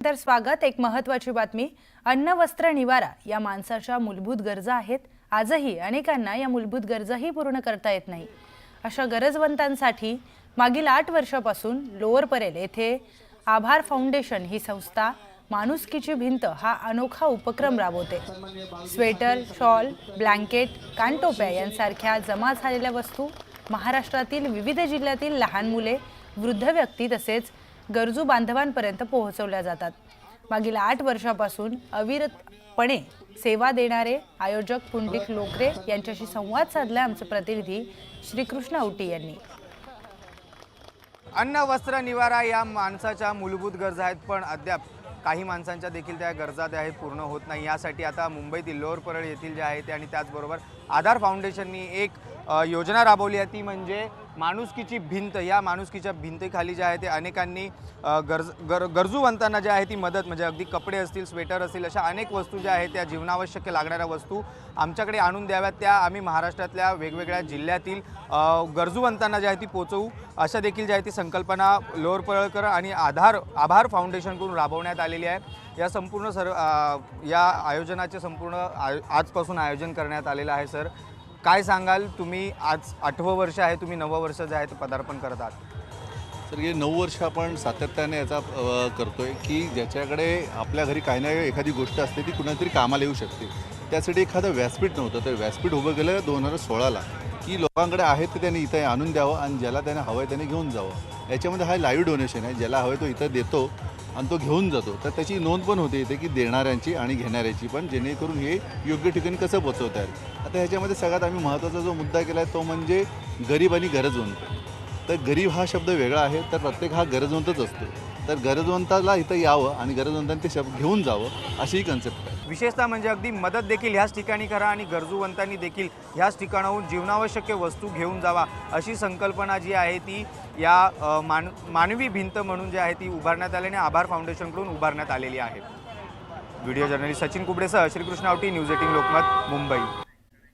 तर स्वागत। एक महत्त्वाची बातमी। अन्न वस्त्र निवारा या माणसाच्या मूलभूत गरजा आहेत। आजही अनेकांना या मूलभूत गरजाही पूर्ण करता येत नाही। अशा गरजवंतांसाठी मागील 8 वर्षापासून लोअर परेल येथे आभार फाउंडेशन ही संस्था माणुसकीची भिंत हा अनोखा उपक्रम राबवते। स्वेटर, शॉल, ब्लँकेट, कानटोप्या यांसारख्या जमा झालेल्या वस्तू महाराष्ट्रातील विविध जिल्ह्यातील लहान मुले, वृद्ध व्यक्ती तसेच गरजू बांधवांपर्यंत पोहोचवल्या जातात। मागील 8 वर्षापासून अविरतपणे सेवा देणारे आयोजक पुंडलिक लोकरे यांच्याशी संवाद साधला आमचे प्रतिनिधी श्रीकृष्ण औटी यांनी। अन्न वस्त्र निवारा या माणसाच्या मूलभूत गरजा आहेत, पण अद्याप काही माणसांच्या देखील त्या गरजा त्या आहेत पूर्ण होत नाही। यासाठी आता मुंबईतील लोअर परळ येथील जे आहे ते आणि त्याचबरोबर आधार फाउंडेशननी एक योजना राबवली आहे, ती म्हणजे माणुसकीची भिंत। या माणुसकीच्या भिंतीखाली जे आहे ते अनेकांनी गरजूवंतांना जे आहे ती मदत म्हणजे अगदी कपडे असतील, स्वेटर असतील, अशा अनेक वस्तू ज्या आहेत त्या जीवनावश्यक लागणाऱ्या वस्तू आमच्याकडे आणून द्याव्यात। त्या आम्ही महाराष्ट्रातल्या वेगवेगळ्या जिल्ह्यातील गरजूवंतांना जे आहे ती पोचवू, अशा देखील जी आहे ती संकल्पना लोअर परळकर आणि आभार फाउंडेशनकडून राबवण्यात आलेली आहे। या संपूर्ण या आयोजनाचे संपूर्ण आजपासून आयोजन करण्यात आलेलं आहे। सर, काय सांगाल? तुम्ही आज 8वं वर्ष आहे, तुम्ही 9वं वर्ष जे आहे ते पदार्पण करत आहात। तर हे 9 वर्ष आपण सातत्याने याचा करतोय की ज्याच्याकडे आपल्या घरी काही ना एखादी गोष्ट असते ती कुणातरी कामाला येऊ शकते। त्यासाठी एखादं व्यासपीठ नव्हतं, तर व्यासपीठ उभं केलं 2016ला की लोकांकडे आहेत ते त्यांनी इथं आणून द्यावं आणि ज्याला त्याने हवं आहे त्याने घेऊन जावं। याच्यामध्ये हा लाईव्ह डोनेशन आहे, ज्याला हवं आहे तो इथं देतो आणि तो घेऊन जातो। तर त्याची नोंद पण होते इथे की देणाऱ्यांची आणि घेणाऱ्याची पण, जेणेकरून हे योग्य ठिकाणी कसं पोचवता येईल। आता ह्याच्यामध्ये सगळ्यात आम्ही महत्त्वाचा जो मुद्दा केला आहे तो म्हणजे गरीब आणि गरजवंत। तर गरीब हा शब्द वेगळा आहे, तर प्रत्येक हा गरजवंतच असतो। तर गरजवंताला इथं यावं आणि गरजवंतांनी ते शब्द घेऊन जावं, अशी ही कन्सेप्ट आहे। विशेषतः म्हणजे अगदी मदत देखील ह्याच ठिकाणी करा आणि गरजूवंतांनी देखील ह्याच ठिकाणाहून जीवनावश्यक वस्तू घेऊन जावा, अशी संकल्पना जी आहे ती या मानवी भिंत म्हणून जी आहे ती उभारण्यात आली आणि आभार फाउंडेशनकडून उभारण्यात आलेली आहे। व्हिडिओ जर्नलिस्ट सचिन कुबडेसह श्रीकृष्ण औटी, न्यूज 18 लोकमत, मुंबई।